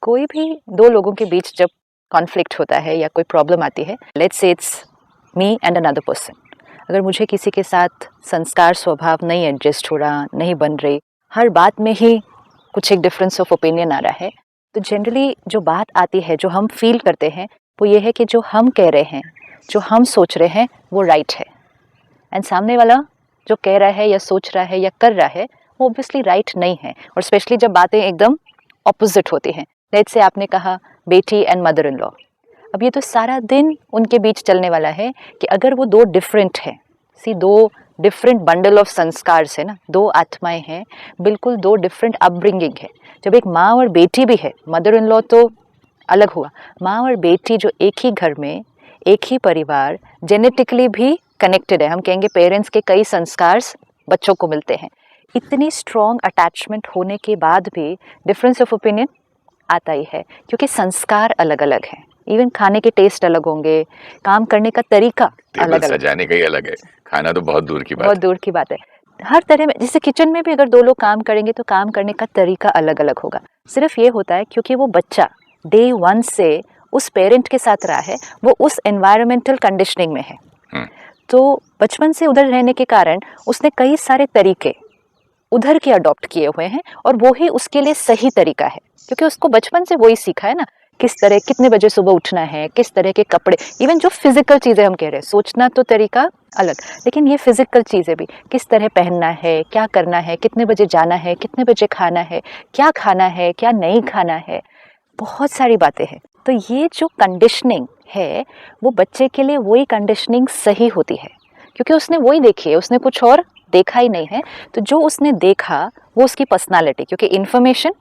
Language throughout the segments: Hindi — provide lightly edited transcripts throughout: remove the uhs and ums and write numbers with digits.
कोई भी दो लोगों के बीच जब कॉन्फ्लिक्ट होता है या कोई प्रॉब्लम आती है, let's say it's me and another person, अगर मुझे किसी के साथ संस्कार स्वभाव नहीं एडजस्ट हो रहा, नहीं बन रही, हर बात में ही कुछ एक डिफरेंस ऑफ ओपिनियन आ रहा है, तो जनरली जो बात आती है, जो हम फील करते हैं, वो ये है कि जो हम कह रहे हैं, जो हम सोच रहे हैं, वो राइट है, एंड सामने वाला जो कह रहा है या सोच रहा है या कर रहा है वो ऑब्वियसली राइट नहीं है। और स्पेशली जब बातें एकदम ऑपोजिट होती हैं। लेट्स से आपने कहा बेटी एंड मदर इन लॉ, अब ये तो सारा दिन उनके बीच चलने वाला है कि अगर वो दो डिफरेंट हैं, दो डिफरेंट बंडल ऑफ संस्कार है ना, दो आत्माएं हैं, बिल्कुल दो डिफरेंट अपब्रिंगिंग है। जब एक माँ और बेटी भी है, मदर इन लॉ तो अलग हुआ, माँ और बेटी जो एक ही घर में, एक ही परिवार, जेनेटिकली भी कनेक्टेड है, हम कहेंगे पेरेंट्स के कई संस्कार बच्चों को मिलते हैं, इतनी स्ट्रॉन्ग अटैचमेंट होने के बाद भी डिफरेंस ऑफ ओपिनियन आता ही है, क्योंकि संस्कार अलग अलग हैं। इवन खाने के टेस्ट अलग होंगे, काम करने का तरीका अलग अलग, सजाने का ही अलग है, खाना तो बहुत दूर की बात बहुत दूर की बात है। हर तरह में, जैसे किचन में भी अगर दो लोग काम करेंगे तो काम करने का तरीका अलग अलग होगा। सिर्फ ये होता है क्योंकि वो बच्चा डे वन से उस पेरेंट के साथ रहा है, वो उस एनवायरमेंटल कंडीशनिंग में है, तो बचपन से उधर रहने के कारण उसने कई सारे तरीके उधर के अडॉप्ट किए हुए हैं, और वो ही उसके लिए सही तरीका है, क्योंकि उसको बचपन से वही सीखा है ना, किस तरह, कितने बजे सुबह उठना है, किस तरह के कपड़े, इवन जो फिजिकल चीज़ें हम कह रहे हैं, सोचना तो तरीका अलग, लेकिन ये फिजिकल चीज़ें भी, किस तरह पहनना है, क्या करना है, कितने बजे जाना है, कितने बजे खाना है, क्या नहीं खाना है, बहुत सारी बातें हैं। तो ये जो कंडीशनिंग है वो बच्चे के लिए वही कंडीशनिंग सही होती है, क्योंकि उसने वही देखी है, उसने कुछ और देखा ही नहीं है। तो जो उसने देखा वो उसकी पर्सनालिटी, क्योंकि information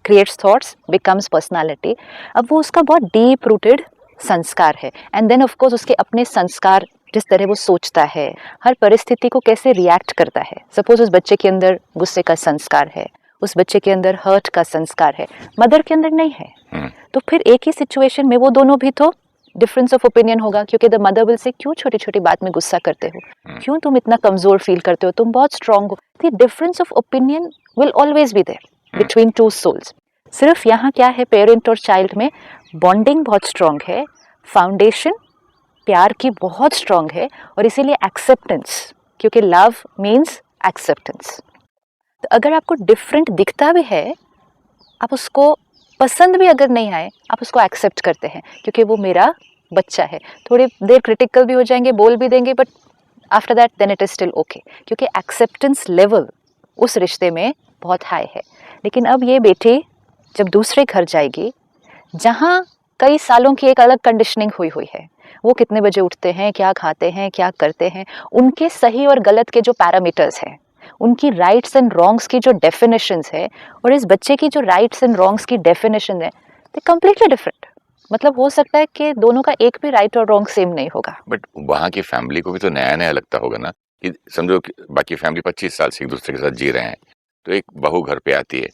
creates thoughts becomes personality, अब वो उसका बहुत डीप रूटेड संस्कार है। एंड देन ऑफ कोर्स उसके अपने संस्कार, जिस तरह वो सोचता है, हर परिस्थिति को कैसे रिएक्ट करता है। सपोज उस बच्चे के अंदर गुस्से का संस्कार है, उस बच्चे के अंदर हर्ट का संस्कार है, मदर के अंदर नहीं है, तो फिर एक ही सिचुएशन में वो दोनों भी तो डिफरेंस ऑफ ओपिनियन होगा, क्योंकि द मदर विल से क्यों छोटी छोटी बात में गुस्सा करते हो, क्यों तुम इतना कमजोर फील करते हो, तुम बहुत स्ट्रांग हो। The difference of opinion will always be there between two souls. सिर्फ यहाँ क्या है, पेरेंट और चाइल्ड में बॉन्डिंग बहुत स्ट्रांग है, फाउंडेशन प्यार की बहुत स्ट्रांग है, और इसीलिए एक्सेप्टेंस, क्योंकि लव मीन्स एक्सेप्टेंस। तो अगर आपको डिफरेंट दिखता भी है, आप उसको पसंद भी अगर नहीं आए, आप उसको एक्सेप्ट करते हैं, क्योंकि वो मेरा बच्चा है। थोड़ी देर क्रिटिकल भी हो जाएंगे, बोल भी देंगे, but after that then it is still okay, क्योंकि एक्सेप्टेंस लेवल उस रिश्ते में बहुत हाई है। लेकिन अब ये बेटी जब दूसरे घर जाएगी, जहाँ कई सालों की एक अलग कंडीशनिंग हुई हुई है, वो कितने बजे उठते हैं, क्या खाते हैं, क्या करते हैं, उनके सही और गलत के जो पैरामीटर्स हैं, उनकी राइट्स एंड रॉन्ग्स की जो डेफिनेशंस है, और इस बच्चे की जो राइट्स एंड रॉन्ग्स की डेफिनेशन है, दे कम्प्लीटली डिफरेंट। मतलब हो सकता है कि दोनों का एक भी राइट और रॉन्ग सेम नहीं होगा। बट वहाँ की फैमिली को भी तो नया नया लगता होगा ना, कि समझो कि बाकी फैमिली 25 साल से एक दूसरे के साथ जी रहे हैं, तो एक बहू घर पे आती है,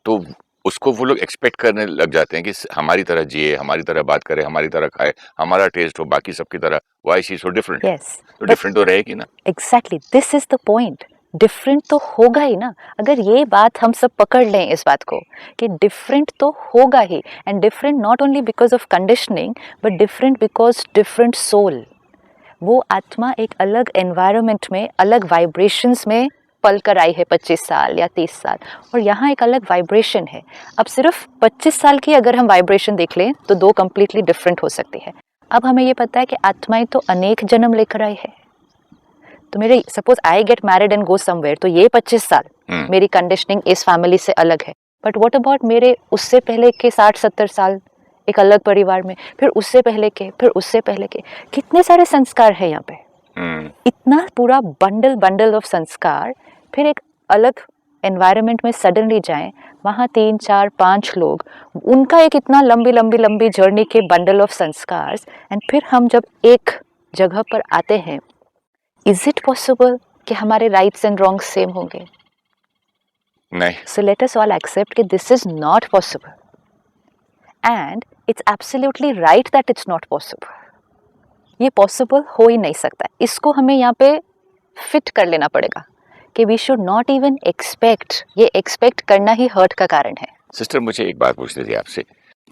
तो उसको वो लोग एक्सपेक्ट करने लग जाते हैं कि हमारी तरह जिए, हमारी तरह बात करे, हमारी तरह खाए, हमारा टेस्ट हो बाकी सबकी तरह। Why she so different? Yes, तो डिफरेंट तो रहेगी ना। Exactly, this is the point. Different तो होगा ही ना, अगर ये बात हम सब पकड़ लें इस बात को कि डिफरेंट तो होगा ही, and different not only because of conditioning, but different because different soul. वो आत्मा एक अलग एनवायरनमेंट में, अलग वाइब्रेशंस में पल कर आई है 25 साल या 30 साल, और यहाँ एक अलग वाइब्रेशन है। अब सिर्फ 25 साल की अगर हम वाइब्रेशन देख लें तो दो कंप्लीटली डिफरेंट हो सकती है। अब हमें ये पता है कि आत्माएं तो अनेक जन्म लेकर आई है। तो मेरे suppose I get married and go somewhere, तो ये 25 साल मेरी कंडीशनिंग इस फैमिली से अलग है, बट व्हाट अबाउट मेरे उससे पहले के 60-70 साल एक अलग परिवार में, फिर उससे पहले के, फिर उससे पहले के, कितने सारे संस्कार है यहाँ पे। इतना पूरा बंडल ऑफ संस्कार, फिर एक अलग एनवायरनमेंट में सडनली जाएं, वहाँ 3-4-5 लोग, उनका एक इतना लंबी जर्नी के बंडल ऑफ संस्कार, एंड फिर हम जब एक जगह पर आते हैं, इज इट पॉसिबल कि हमारे राइट्स एंड रॉन्ग्स सेम होंगे? नहीं। So let us all accept कि this is not possible, and it's absolutely right that it's not possible. ये पॉसिबल हो ही नहीं सकता। इसको हमें यहाँ पे फिट कर लेना पड़ेगा कि we should not even expect. ये एक्सपेक्ट करना ही हर्ट का कारण है। सिस्टर, मुझे एक बात पूछनी थी आपसे।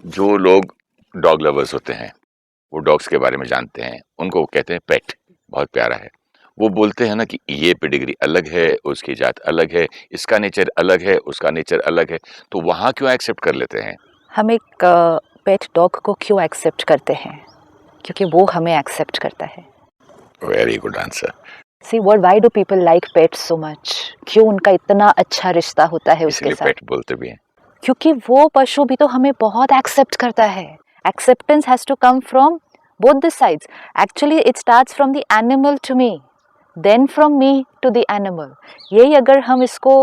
जो लोग डॉग लवर्स होते हैं, वो डॉग्स के बारे में जानते हैं, उनको कहते हैं पेट, बहुत प्यारा है। वो बोलते हैं ना कि ये पेडिग्री अलग है, उसकी जात अलग है, इसका नेचर अलग है, उसका नेचर अलग है, तो वहाँ क्यों एक्सेप्ट कर लेते हैं? हम एक पेट डॉग को क्यों एक्सेप्ट करते हैं? क्योंकि वो हमें एक्सेप्ट करता है। Very good answer. See why do people like pets so much? क्यों उनका इतना अच्छा रिश्ता होता है उसके इसलिए साथ? पेट बोलते भी हैं। क्योंकि वो पशु भी तो हमें बहुत एक्सेप्ट करता है। Acceptance has to come from both the sides. Actually it starts from the animal to me, then from me to the animal. यही अगर हम इसको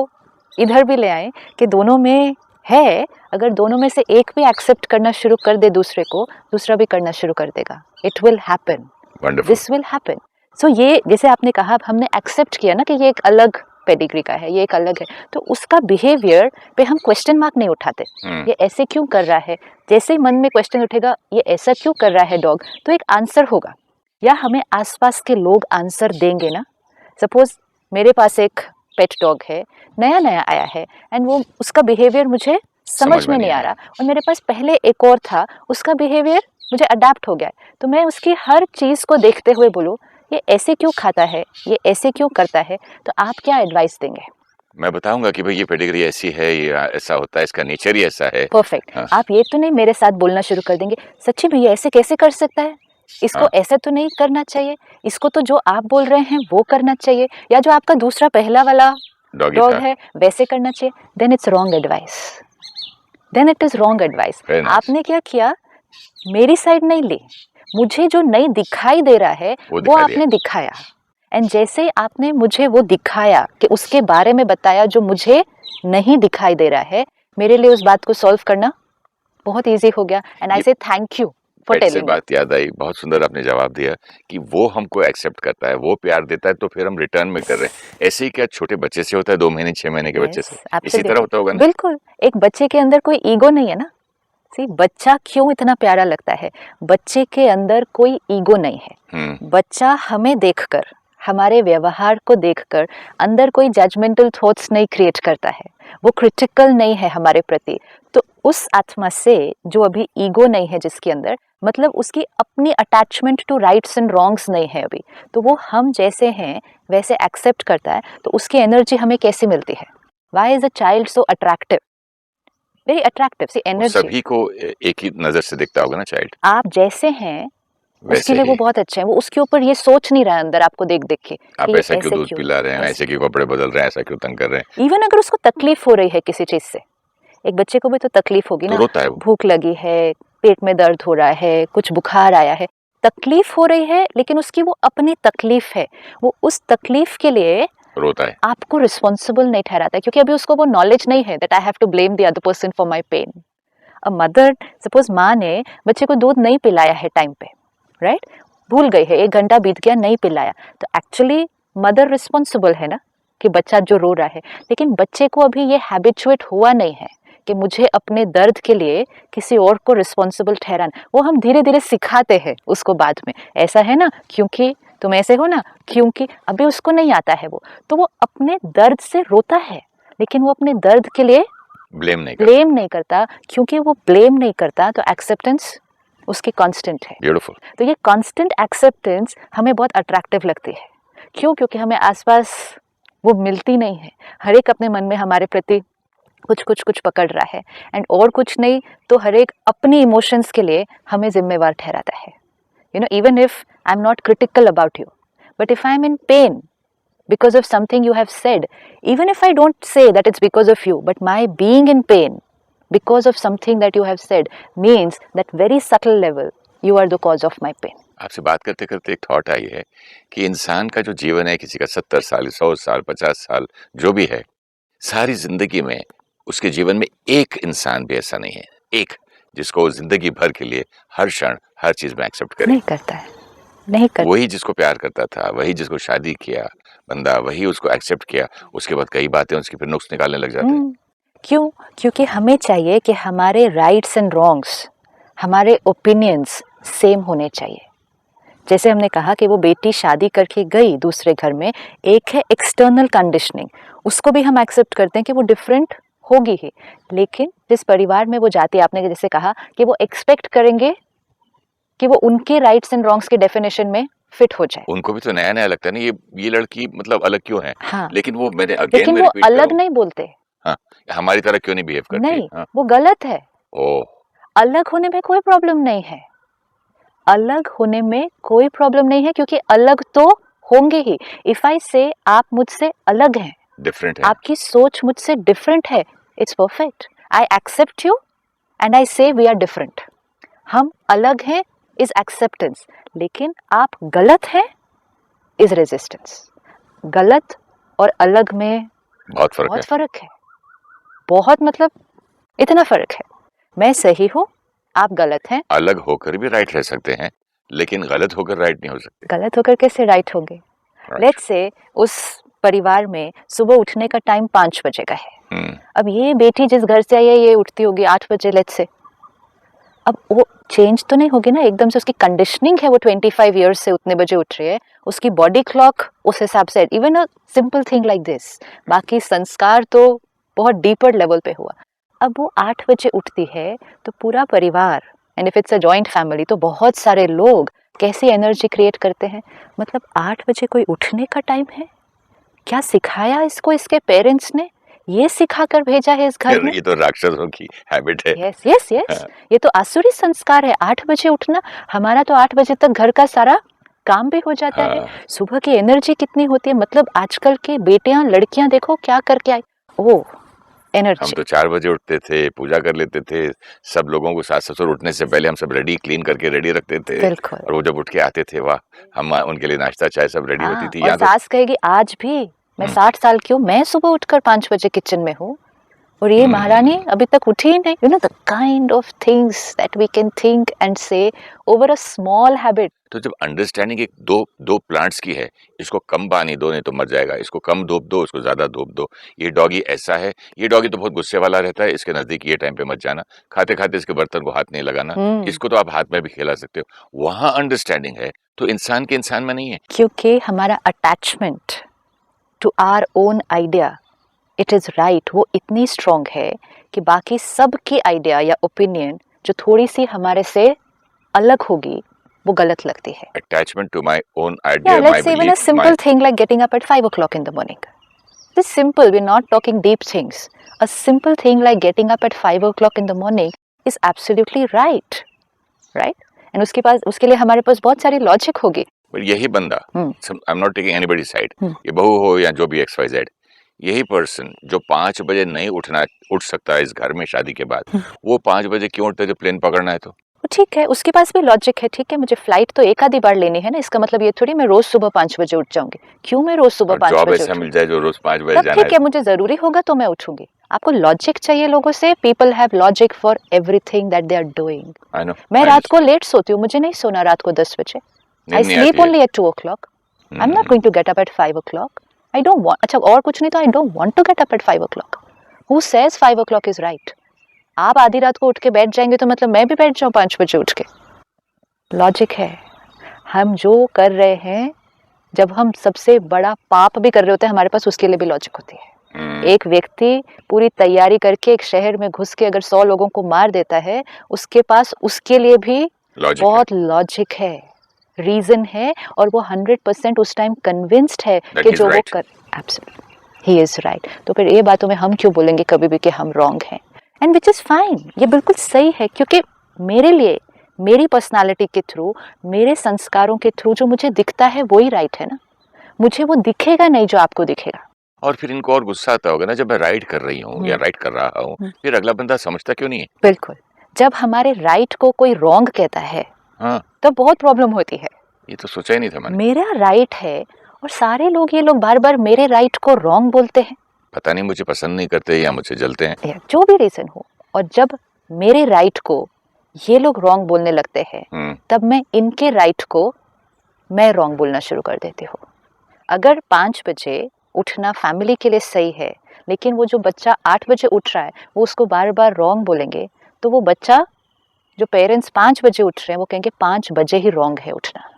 इधर भी ले आए कि दोनों में है, अगर दोनों में से एक भी एक्सेप्ट करना शुरू कर दे दूसरे को, दूसरा भी करना शुरू कर देगा। It will happen, this will happen. So ये जैसे आपने कहा, हमने एक्सेप्ट किया ना कि ये एक अलग पेडिग्री का है, ये एक अलग है, तो उसका बिहेवियर पे हम क्वेश्चन मार्क नहीं उठाते। ये ऐसे क्यों कर रहा है? जैसे ही मन में क्वेश्चन उठेगा ये ऐसा क्यों कर रहा है डॉग, तो एक आंसर होगा, या हमें आसपास के लोग आंसर देंगे ना। सपोज मेरे पास एक पेट डॉग है, नया नया आया है, एंड वो उसका बिहेवियर मुझे समझ में नहीं आ रहा, और मेरे पास पहले एक और था, उसका बिहेवियर मुझे अडेप्ट हो गया है, तो मैं उसकी हर चीज़ को देखते हुए बोलूँ ये ऐसे क्यों खाता है, ये ऐसे क्यों करता है, तो आप क्या एडवाइस देंगे? मैं बताऊंगा कि भाई ये पेडिग्री ऐसी है, ये ऐसा होता है, इसका नेचर ही ऐसा है। परफेक्ट। हाँ। आप ये तो नहीं मेरे साथ बोलना शुरू कर देंगे, सच्ची में ये ऐसे कैसे कर सकता है, इसको हाँ। ऐसे तो नहीं करना चाहिए, इसको तो जो आप बोल रहे हैं वो करना चाहिए, या जो आपका दूसरा पहला वाला डॉग है वैसे करना चाहिए। Then it's wrong advice, then it is wrong advice. आपने क्या किया, मेरी साइड नहीं ली, मुझे जो नहीं दिखाई दे रहा है वो आपने दिखाया, एंड जैसे आपने मुझे वो दिखाया कि उसके बारे में बताया जो मुझे नहीं दिखाई दे रहा है, मेरे लिए उस बात को सॉल्व करना बहुत इजी हो गया, एंड आई से thank you for telling me. बात याद आई, बहुत सुंदर आपने जवाब दिया कि वो हमको एक्सेप्ट करता है, वो प्यार देता है, तो फिर हम रिटर्न में कर रहे हैं। ऐसे ही क्या छोटे बच्चे से होता है, 2 महीने 6 महीने के बच्चे से इसी तरह होता होगा ना? बिल्कुल, एक बच्चे के अंदर कोई ईगो नहीं है ना। सी बच्चा क्यों इतना प्यारा लगता है, बच्चे के अंदर कोई ईगो नहीं है। बच्चा हमें देखकर, हमारे व्यवहार को देखकर अंदर कोई जजमेंटल थॉट्स नहीं क्रिएट करता है, वो क्रिटिकल नहीं है हमारे प्रति। तो उस आत्मा से जो अभी ईगो नहीं है जिसके अंदर, मतलब उसकी अपनी attachment to rights and wrongs नहीं है अभी, तो वो हम जैसे हैं वैसे एक्सेप्ट करता है। तो उसकी एनर्जी हमें कैसे मिलती है? Why is a child so attractive, very attractive see energy. सभी को एक ही नजर से दिखता होगा ना चाइल्ड, आप जैसे हैं उसके लिए वो बहुत अच्छे हैं, वो उसके ऊपर ये सोच नहीं रहा है अंदर आपको देख देख के आप ऐसा क्यों दूध पिला रहे हैं, ऐसे क्यों कपड़े बदल रहे हैं, ऐसा क्यों तंग कर रहे हैं। इवन अगर उसको तकलीफ हो रही है किसी चीज से, एक बच्चे को भी तो तकलीफ होगी ना, रोता है वो। भूख लगी है, पेट में दर्द हो रहा है, कुछ बुखार आया है, तकलीफ हो रही है, लेकिन उसकी वो अपनी तकलीफ है, वो उस तकलीफ के लिए रोता है, आपको रिस्पॉन्सिबल नहीं ठहराता है, क्योंकि अभी उसको वो नॉलेज नहीं है that I have to blame the other person for my pain. A mother, suppose माँ ने बच्चे को दूध नहीं पिलाया है टाइम पे, राइट, भूल गई है, 1 घंटा बीत गया नहीं पिलाया, तो एक्चुअली मदर रिस्पॉन्सिबल है ना कि बच्चा जो रो रहा है, लेकिन बच्चे को अभी ये हैबिचुएट हुआ नहीं है कि मुझे अपने दर्द के लिए किसी और को रिस्पॉन्सिबल ठहराना। वो हम धीरे धीरे सिखाते हैं उसको बाद में, ऐसा है ना क्योंकि तुम ऐसे हो ना, क्योंकि अभी उसको नहीं आता है वो, तो वो अपने दर्द से रोता है, लेकिन वो अपने दर्द के लिए ब्लेम नहीं करता, क्योंकि वो ब्लेम नहीं करता तो एक्सेप्टेंस उसकी कांस्टेंट है। ब्यूटीफुल। तो ये कांस्टेंट एक्सेप्टेंस हमें बहुत अट्रैक्टिव लगती है। क्यों? क्योंकि हमें आसपास वो मिलती नहीं है। हर एक अपने मन में हमारे प्रति कुछ पकड़ रहा है, एंड और कुछ नहीं तो हर एक अपनी इमोशंस के लिए हमें जिम्मेवार ठहराता है। You know, even if I am not critical about you, but if I am in pen because of something you have said, even if I don't say that it's because of you, but my being in pain because of something that you have said means that very subtle level you are the cause of my pain. आपसे बात करते करते एक थॉट आई है कि इंसान का जो जीवन है, किसी का 70 साल, 100 साल, 50 साल जो भी है, सारी जिंदगी में उसके जीवन में एक इंसान भी ऐसा नहीं है, एक जिसको जिंदगी भर के लिए हर क्षण हर चीज में एक्सेप्ट करे। नहीं करता है, नहीं करता। वही जिसको प्यार करता था, वही जिसको शादी किया बंदा, वही उसको एक्सेप्ट किया, उसके बाद कई बातें उसकी फिर नुक्स निकालने लग जाते हैं। क्यों? क्योंकि हमें चाहिए कि हमारे राइट्स एंड रॉन्ग्स, हमारे ओपिनियंस सेम होने चाहिए। जैसे हमने कहा कि वो बेटी शादी करके गई दूसरे घर में, एक है एक्सटर्नल कंडीशनिंग, उसको भी हम एक्सेप्ट करते हैं कि वो डिफरेंट होगी ही, लेकिन जिस परिवार में वो जाती है, आपने जैसे कहा कि वो एक्सपेक्ट करेंगे कि वो उनके राइट्स एंड रॉन्ग्स के डेफिनेशन में फिट हो जाए। उनको भी तो नया-नया लगता है ना ये लड़की मतलब अलग क्यों है? हाँ, लेकिन वो मैंने अगेन लेकिन मैं वो रिपीट अलग करूँ नहीं बोलते। हाँ, हमारी तरह क्यों नहीं बिहेव करती है? नहीं, हाँ, वो गलत है। ओह! अलग होने में कोई प्रॉब्लम नहीं है। अलग होने में कोई प्रॉब्लम नहीं है, क्योंकि अलग तो होंगे ही। इफ आई से आप मुझसे अलग हैं, डिफरेंट है। आपकी सोच मुझसे डिफरेंट है, it's perfect. I accept you and I say we are different. हम अलग हैं इज एक्सेप्टेंस, लेकिन आप गलत हैं इज रेजिस्टेंस। गलत और अलग में बहुत फ़र्क है। बहुत फर्क है। बहुत मतलब इतना फर्क है। मैं सही हूँ, आप गलत हैं। अलग होकर भी राइट रह सकते हैं, लेकिन गलत होकर राइट नहीं हो सकते। गलत होकर कैसे राइट होंगे? राइट। लेट्स से उस परिवार में सुबह उठने का टाइम 5 बजे का है। हुँ, अब ये बेटी जिस घर से आई है, ये उठती होगी 8 बजे, लेट्स से। अब वो चेंज तो नहीं होगी ना एकदम से। उसकी कंडीशनिंग है, वो 25 ईयर्स से उतने बजे उठ रही है, उसकी बॉडी क्लॉक उस हिसाब से। Even a simple thing like this, बाकी संस्कार तो बहुत डीपर लेवल पे हुआ। अब वो 8 बजे उठती है तो पूरा परिवार, and if it's a joint family तो बहुत सारे लोग कैसी एनर्जी क्रिएट करते हैं। मतलब 8 बजे कोई उठने का टाइम है? क्या सिखाया इसको इसके पेरेंट्स ने? ये सिखाकर भेजा है इस घर में? ये तो राक्षसों की हैबिट है। यस यस यस, हाँ, ये तो आसुरी संस्कार है। 8 बजे उठना। हमारा तो 8 बजे तक घर का सारा काम भी हो जाता है। हाँ, सुबह की एनर्जी कितनी होती है। मतलब आजकल के बेटियां लड़कियां देखो क्या करके आई। ओ हम एनर्जी। तो 4 बजे उठते थे, पूजा कर लेते थे, सब लोगों को सास-ससुर उठने से पहले हम सब रेडी क्लीन करके रेडी रखते थे बिल्कुल। और वो जब उठ के आते थे, वाह! हम उनके लिए नाश्ता, चाय सब रेडी होती हाँ, थी। और यहाँ तो सास कहेगी आज भी मैं हुँ, 60 साल की हूँ, मैं सुबह उठकर 5 बजे किचन में हूँ, और ये महारानी हुँ। अभी तक उठी ही नहीं। You know the kind of things that we can think and say over a small habit. तो जब अंडरस्टैंडिंग एक दो प्लांट्स की है, इसको कम पानी दो नहीं तो मर जाएगा, इसको कम धूप दो, इसको ज़्यादा धूप दो, ये डॉगी ऐसा है, ये डॉगी तो बहुत गुस्से वाला रहता है, इसके नज़दीक ये टाइम पे मत जाना, खाते-खाते इसके बर्तन को हाथ नहीं लगाना, हम्म, इसको तो आप हाथ में भी खिला सकते हो। वहाँ अंडरस्टैंडिंग है, तो इंसान के इंसान में नहीं है। क्योंकि हमारा attachment to our own idea, it is right, वो इतनी स्ट्रॉन्ग है कि बाकी सब की आइडिया या ओपिनियन जो थोड़ी सी हमारे से अलग होगी, वो गलत लगती है। Attachment to my own Yeah, idea, my let's say even a belief, my simple thing like getting up at 5 o'clock in the morning. This simple, we're not talking deep things. A simple thing like getting up at 5 o'clock in the morning is absolutely right, right? And उसके लिए हमारे पास बहुत सारी लॉजिक होगी। बट यही बंदा, hmm I am not taking anybody side, hmm ये बहू हो या जो भी XYZ, यही पर्सन जो 5 बजे नहीं उठ सकता है इस घर में शादी के बाद, वो 5 बजे क्यों उठता है जब प्लेन पकड़ना है तो? तो ठीक है, उसके पास भी लॉजिक है। ठीक है, मुझे फ्लाइट तो एक आधी बार लेनी है ना, इसका मतलब ये थोड़ी मैं रोज सुबह 5 बजे उठ जाऊंगी। क्यों मैं रोज सुबह और 5 जॉब बजे ऐसा उठूं? मिल जाए जो रोज 5 बजे तब जाना ठीक है। है, मुझे जरूरी होगा तो मैं उठूंगी। आपको लॉजिक चाहिए लोगों से। People have logic for everything that they are doing. I know, मैं आई रात को अंडरस्टैंड। लेट सोती हूँ, मुझे नहीं सोना रात को 10 बजे। नींद आई नहीं स्लीप आती है। Only at 2 o'clock. I'm not hmm, going to get up at 5 o'clock. I don't want, अच्छा और कुछ नहीं तो I don't want to get up at 5 o'clock. Who says 5 o'clock is right? आप आधी रात को उठ के बैठ जाएंगे तो मतलब मैं भी बैठ जाऊं 5 बजे उठ के? लॉजिक है। हम जो कर रहे हैं, जब हम सबसे बड़ा पाप भी कर रहे होते हैं, हमारे पास उसके लिए भी लॉजिक होती है। एक व्यक्ति पूरी तैयारी करके एक शहर में घुस के अगर 100 लोगों को मार देता है, उसके पास उसके लिए भी लॉजिक है। बहुत लॉजिक है, रीजन है, और वो 100% उस टाइम कन्विंस्ड है That कि he's जो वो right. कर एब्सोल्युटली ही इज राइट। तो फिर ये बातों में हम क्यों बोलेंगे कभी भी कि हम रॉन्ग हैं? एंड विच इज फाइन, ये बिल्कुल सही है, क्योंकि मेरे लिए मेरी पर्सनालिटी के थ्रू, मेरे संस्कारों के थ्रू जो मुझे दिखता है वो ही राइट है ना। मुझे वो दिखेगा नहीं जो आपको दिखेगा। और फिर इनको और गुस्सा आता होगा ना जब मैं राइट कर रही हूँ या राइट कर रहा हूँ, फिर अगला बंदा समझता क्यों नहीं है? बिल्कुल, जब हमारे राइट को कोई रॉन्ग कहता है हाँ, तो बहुत प्रॉब्लम होती है। ये तो सोचा ही नहीं था मैंने। मेरा राइट है और सारे लोग, ये लोग बार बार मेरे राइट को रॉन्ग बोलते हैं, पता नहीं मुझे पसंद नहीं करते या मुझे जलते हैं। या जो भी रीजन हो। और जब मेरे राइट को ये लोग रॉन्ग बोलने लगते हैं, तब मैं इनके राइट को मैं रॉन्ग बोलना शुरू कर देती हूँ। अगर 5 बजे उठना फैमिली के लिए सही है, लेकिन वो जो बच्चा 8 बजे उठ रहा है वो उसको बार बार रॉन्ग बोलेंगे, तो वो बच्चा, जो पेरेंट्स 5 बजे उठ रहे हैं, वो कहेंगे 5 बजे ही रॉन्ग है उठना।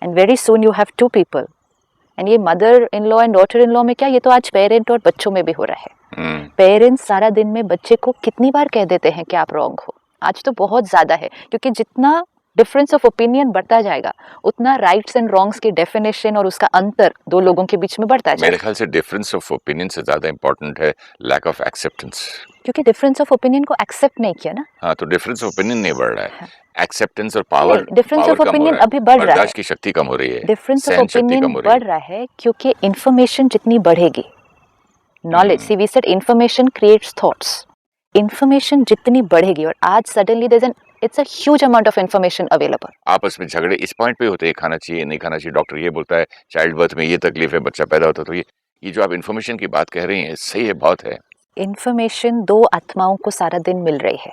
And very soon you have 2 people and ये mother in law and daughter in law में क्या, ये तो आज पेरेंट और बच्चों में भी हो रहा है। पेरेंट्स सारा दिन में बच्चे को कितनी बार कह देते हैं कि आप रॉन्ग हो। आज तो बहुत ज्यादा है, क्योंकि जितना डिफरेंस ऑफ ओपिनियन बढ़ता जाएगा उतना राइट्स एंड रॉन्ग्स की डेफिनेशन और उसका अंतर दो लोगों के बीच में बढ़ता जाएगा। मेरे ख्याल से डिफरेंस ऑफ ओपिनियन से ज्यादा इंपॉर्टेंट है लैक ऑफ एक्सेप्टेंस, क्योंकि डिफरेंस ऑफ ओपिनियन को एक्सेप्ट नहीं किया ना। हाँ, तो डिफरेंस ऑफ ओपिनियन नहीं बढ़ रहा है, एक्सेप्टेंस और पावर, डिफरेंस ऑफ ओपिनियन अभी बढ़ रहा है, बर्दाश्त की शक्ति कम हो रही है, डिफरेंस ऑफ सहन शक्ति ओपिनियन कम हो रही बढ़ रहा है, क्योंकि इंफॉर्मेशन जितनी बढ़ेगी, knowledge, see we said information creates thoughts, information जितनी बढ़ेगी, और आज suddenly there is an it's a huge amount of information available. आपस में झगड़े इस पॉइंट पे होते हैं, खाना चाहिए नहीं खाना चाहिए, डॉक्टर ये बोलता है चाइल्ड बर्थ में ये तकलीफ है, बच्चा पैदा होता है, तो ये जो आप इन्फॉर्मेशन की बात कह रही हैं सही है, बहुत है। इंफॉर्मेशन दो आत्माओं को सारा दिन मिल रही है।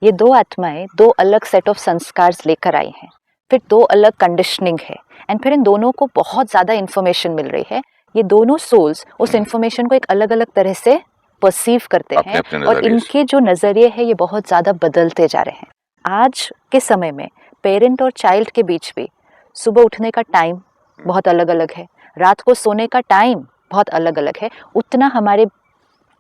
ये दो आत्माएं दो अलग सेट ऑफ संस्कार लेकर आई हैं, फिर दो अलग कंडीशनिंग है, एंड फिर इन दोनों को बहुत ज़्यादा इंफॉर्मेशन मिल रही है। ये दोनों सोल्स उस इंफॉर्मेशन को एक अलग अलग तरह से परसीव करते हैं, और इनके जो नज़रिए हैं ये बहुत ज़्यादा बदलते जा रहे हैं। आज के समय में पेरेंट और चाइल्ड के बीच भी सुबह उठने का टाइम बहुत अलग अलग है, रात को सोने का टाइम बहुत अलग अलग है। उतना हमारे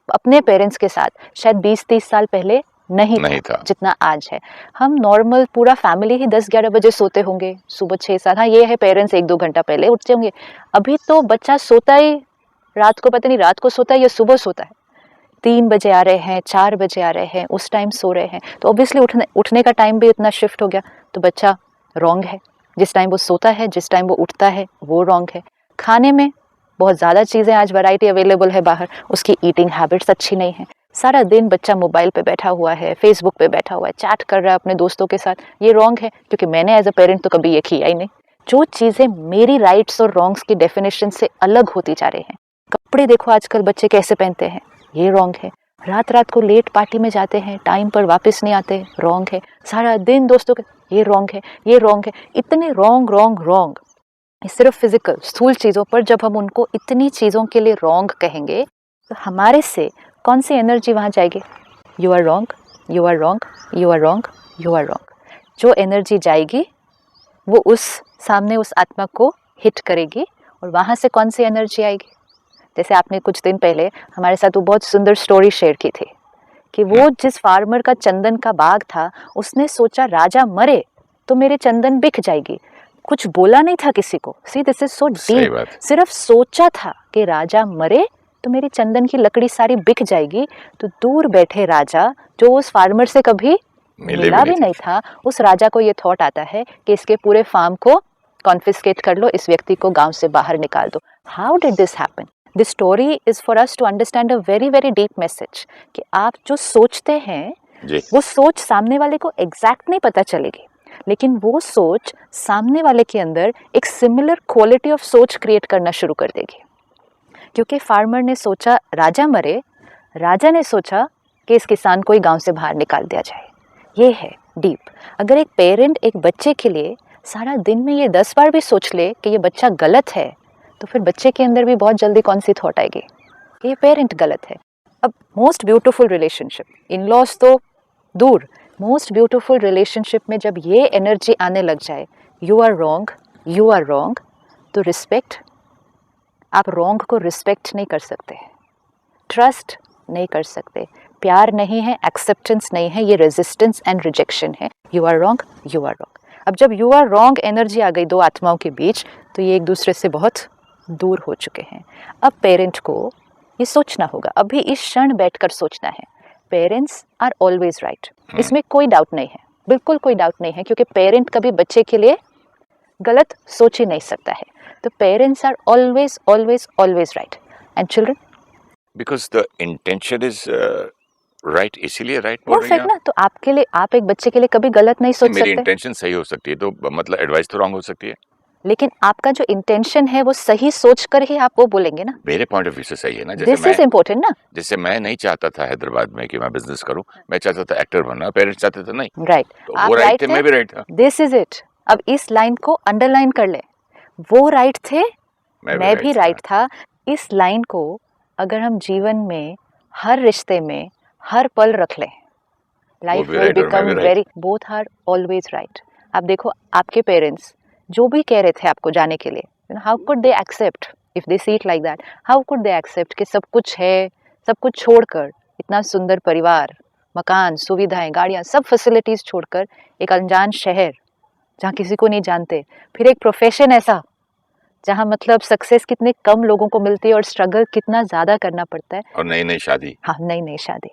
अपने पेरेंट्स के साथ शायद 20-30 साल पहले नहीं था जितना आज है। हम नॉर्मल पूरा फैमिली ही 10-11 बजे सोते होंगे, सुबह 6-7, हाँ ये है पेरेंट्स 1-2 घंटा पहले उठते होंगे। अभी तो बच्चा सोता ही रात को, पता नहीं रात को सोता है या सुबह सोता है, 3 बजे आ रहे हैं, 4 बजे आ रहे हैं, उस टाइम सो रहे हैं। तो ऑब्वियसली उठने का टाइम भी इतना शिफ्ट हो गया, तो बच्चा रॉन्ग है। जिस टाइम वो सोता है, जिस टाइम वो उठता है, वो रॉन्ग है। खाने में बहुत ज़्यादा चीज़ें आज वैरायटी अवेलेबल है बाहर, उसकी ईटिंग हैबिट्स अच्छी नहीं है। सारा दिन बच्चा मोबाइल पे बैठा हुआ है, फेसबुक पे बैठा हुआ है, चैट कर रहा है अपने दोस्तों के साथ, ये रॉन्ग है, क्योंकि मैंने एज अ पेरेंट तो कभी ये किया ही नहीं। जो चीज़ें मेरी राइट्स और रॉन्ग्स की डेफिनेशन से अलग होती जा रही हैं। कपड़े देखो आजकल बच्चे कैसे पहनते हैं, ये रॉन्ग है। रात रात को लेट पार्टी में जाते हैं, टाइम पर वापस नहीं आते, रॉन्ग है। सारा दिन दोस्तों के, ये रॉन्ग है, ये रॉन्ग है। इतने रॉन्ग रॉन्ग रॉन्ग, सिर्फ फिजिकल स्थूल चीज़ों पर जब हम उनको इतनी चीज़ों के लिए रॉन्ग कहेंगे, तो हमारे से कौन सी एनर्जी वहाँ जाएगी? You are wrong, you are wrong, you are wrong, you are wrong. जो एनर्जी जाएगी वो उस सामने उस आत्मा को हिट करेगी, और वहाँ से कौन सी एनर्जी आएगी? जैसे आपने कुछ दिन पहले हमारे साथ वो बहुत सुंदर स्टोरी शेयर की थी कि वो जिस फार्मर का चंदन का बाग था, उसने सोचा राजा मरे तो मेरे चंदन बिक जाएगी, कुछ बोला नहीं था किसी को। See this is so deep, सिर्फ सोचा था कि राजा मरे तो मेरी चंदन की लकड़ी सारी बिक जाएगी। तो दूर बैठे राजा, जो उस फार्मर से कभी मिला भी नहीं था, उस राजा को ये थॉट आता है कि इसके पूरे फार्म को कॉन्फिस्केट कर लो, इस व्यक्ति को गांव से बाहर निकाल दो। How did this happen? This story is for us to understand a very very deep message कि आप जो सोचते हैं वो सोच सामने वाले को एग्जैक्ट नहीं पता चलेगी, लेकिन वो सोच सामने वाले के अंदर एक सिमिलर क्वालिटी ऑफ सोच क्रिएट करना शुरू कर देगी। क्योंकि फार्मर ने सोचा राजा मरे, राजा ने सोचा कि इस किसान को ही गांव से बाहर निकाल दिया जाए। ये है डीप। अगर एक पेरेंट एक बच्चे के लिए सारा दिन में ये 10 बार भी सोच ले कि ये बच्चा गलत है, तो फिर बच्चे के अंदर भी बहुत जल्दी कौन सी थॉट आएगी कि ये पेरेंट गलत है। अब most beautiful relationship, in laws तो दूर, मोस्ट ब्यूटीफुल रिलेशनशिप में जब ये एनर्जी आने लग जाए, यू आर रॉन्ग, तो रिस्पेक्ट, आप रॉन्ग को रिस्पेक्ट नहीं कर सकते, ट्रस्ट नहीं कर सकते, प्यार नहीं है, एक्सेप्टेंस नहीं है, ये रेजिस्टेंस एंड रिजेक्शन है। You are wrong, you are wrong. अब जब यू आर रॉन्ग एनर्जी आ गई दो आत्माओं के बीच, तो ये एक दूसरे से बहुत दूर हो चुके हैं। अब पेरेंट को ये सोचना होगा, अभी इस क्षण बैठकर सोचना है, पेरेंट्स आर ऑलवेज राइट। इसमें कोई डाउट नहीं है, बिल्कुल कोई डाउट नहीं है, क्योंकि पेरेंट कभी बच्चे के लिए गलत सोच ही नहीं सकता है। तो parents are always always always right, and children because the intention is right, इसीलिए राइट बोल रही हैं ना। तो आपके लिए, आप एक बच्चे के लिए कभी गलत नहीं सोच सकते। मेरी इंटेंशन सही हो सकती है, तो मतलब एडवाइस तो रॉन्ग हो सकती है, लेकिन आपका जो इंटेंशन है वो सही सोच कर ही आप वो बोलेंगे ना। मेरे पॉइंट ऑफ व्यू से सही है ना। दिस इज इम्पोर्टेंट ना। जैसे मैं नहीं चाहता था हैदराबाद में कि मैं बिजनेस करूं, मैं चाहता था एक्टर बनना, पेरेंट्स चाहते थे नहीं, राइट, तो वो राइट थे, मैं भी राइट था। This is it. अब इस लाइन को अंडरलाइन कर ले, वो राइट थे, मैं भी राइट था। इस लाइन को अगर हम जीवन में हर रिश्ते में हर पल रख लें, life will become very, both are always right. आप देखो आपके पेरेंट्स जो भी कह रहे थे आपको जाने के लिए, how could they accept if they see it like that, how could they accept कि सब कुछ है, सब कुछ छोड़कर, इतना सुंदर परिवार, मकान, सुविधाएं, गाड़ियां, सब फैसिलिटीज छोड़कर एक अनजान शहर जहाँ किसी को नहीं जानते, फिर एक प्रोफेशन ऐसा जहाँ मतलब सक्सेस कितने कम लोगों को मिलती है और स्ट्रगल कितना ज्यादा करना पड़ता है, और नई नई शादी। हाँ, नई नई शादी।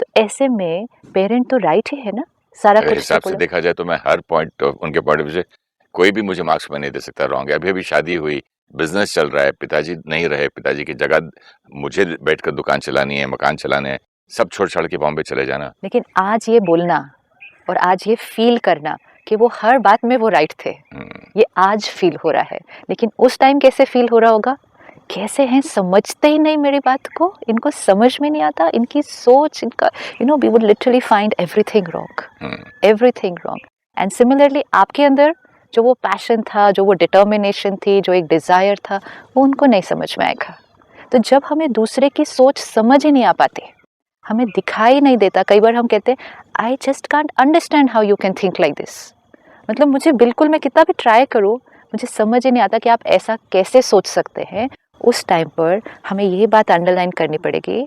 तो ऐसे में पेरेंट तो राइट ही है ना, सारा अगर कुछ हिसाब तो से बोलो। देखा जाए तो मैं हर पॉइंट उनके पॉइंट ऑफ व्यू से कोई भी मुझे मार्क्स में नहीं दे सकता रॉन्ग है। अभी अभी शादी हुई, बिजनेस चल रहा है, पिताजी नहीं रहे, पिताजी की जगह मुझे बैठकर दुकान चलानी है, मकान चलाने हैं, सब छोड़ छाड़ के बॉम्बे चले जाना। लेकिन आज ये बोलना और आज ये फील करना कि वो हर बात में वो राइट थे, ये आज फील हो रहा है। लेकिन उस टाइम कैसे फील हो रहा होगा, कैसे हैं, समझते ही नहीं मेरी बात को, इनको समझ में नहीं आता, इनकी सोच, इनका we would literally find everything wrong. And similarly आपके अंदर जो वो पैशन था, जो वो डिटर्मिनेशन थी, जो एक डिजायर था, वो उनको नहीं समझ में आएगा। तो जब हमें दूसरे की सोच समझ ही नहीं आ पाती, हमें दिखाई नहीं देता, कई बार हम कहते हैं I just can't understand how you can think like this, मतलब मुझे बिल्कुल, मैं कितना भी ट्राई करूँ, मुझे समझ ही नहीं आता कि आप ऐसा कैसे सोच सकते हैं। उस टाइम पर हमें ये बात अंडरलाइन करनी पड़ेगी,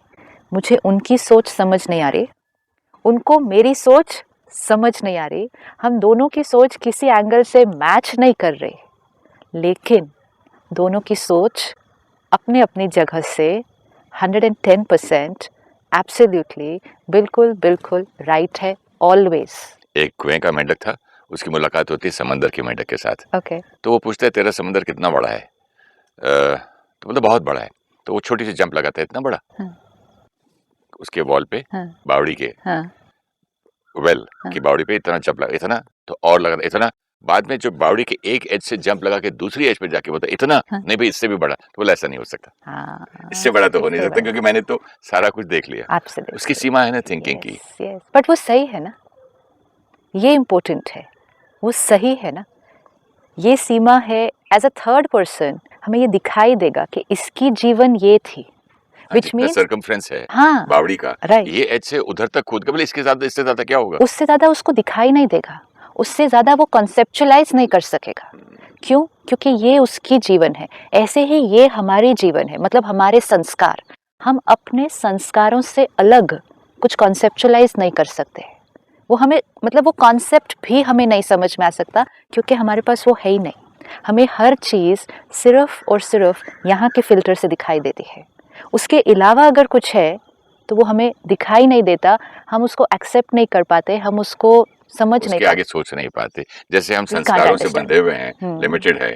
मुझे उनकी सोच समझ नहीं आ रही, उनको मेरी सोच समझ नहीं आ रही, हम दोनों की सोच किसी एंगल से मैच नहीं कर रहे, लेकिन दोनों की सोच अपने अपनी जगह से 110% एब्सोल्युटली बिल्कुल बिल्कुल राइट है, ऑलवेज। एक कुएं का मेंढक था, उसकी मुलाकात होती है समंदर के मेंढक के साथ। ओके। तो वो पूछता है तेरा समंदर कितना बड़ा है? तो बोलता बहुत बड़ा है। तो वो छोटी सी जंप लगाता है, इतना बड़ा, हाँ, उसके वॉल पे, हाँ, बावड़ी के हाँ, वेल हाँ। की बावड़ी पे इतना जंप लगा, इतना, तो और लगा इतना, बाद में जो बावड़ी के एक एज से जंप लगा के दूसरी एज पे जाके बोलता इतना, हाँ। नहीं भाई इससे भी बड़ा। तो बोला ऐसा नहीं हो सकता, हाँ, इससे बड़ा तो हो नहीं इससे सकता, बड़ा। क्योंकि मैंने तो सारा कुछ देख लिया। Absolutely. उसकी सीमा है ना थिंकिंग की। Yes, yes. बट वो सही है ना, ये इम्पोर्टेंट है, वो सही है ना, ये सीमा है। एज अ थर्ड पर्सन हमें ये दिखाई देगा कि इसकी जीवन ये थी, हाँ, विच जितना मीन्स सर्कमफ्रेंस है हाँ, बावड़ी का, राइट, ये एज से उधर तक कूद के, बोले इसके साथ इससे ज्यादा क्या होगा? उससे ज़्यादा उसको दिखाई नहीं देगा, उससे ज़्यादा वो कॉन्सेप्चुलाइज नहीं कर सकेगा। क्यों? क्योंकि ये उसकी जीवन है। ऐसे ही ये हमारी जीवन है, मतलब हमारे संस्कार, हम अपने संस्कारों से अलग कुछ कॉन्सेप्चुलाइज नहीं कर सकते, वो हमें, मतलब वो कॉन्सेप्ट भी हमें नहीं समझ में आ सकता, क्योंकि हमारे पास वो है ही नहीं। हमें हर चीज़ सिर्फ और सिर्फ यहाँ के फिल्टर से दिखाई देती है, उसके अलावा अगर कुछ है तो वो हमें दिखाई नहीं देता, हम उसको एक्सेप्ट नहीं कर पाते, हम उसको समझ नहीं उसके पाते। आगे सोच नहीं पाते। जैसे हम We can't संस्कारों से understand. बंधे हुए हैं, लिमिटेड है,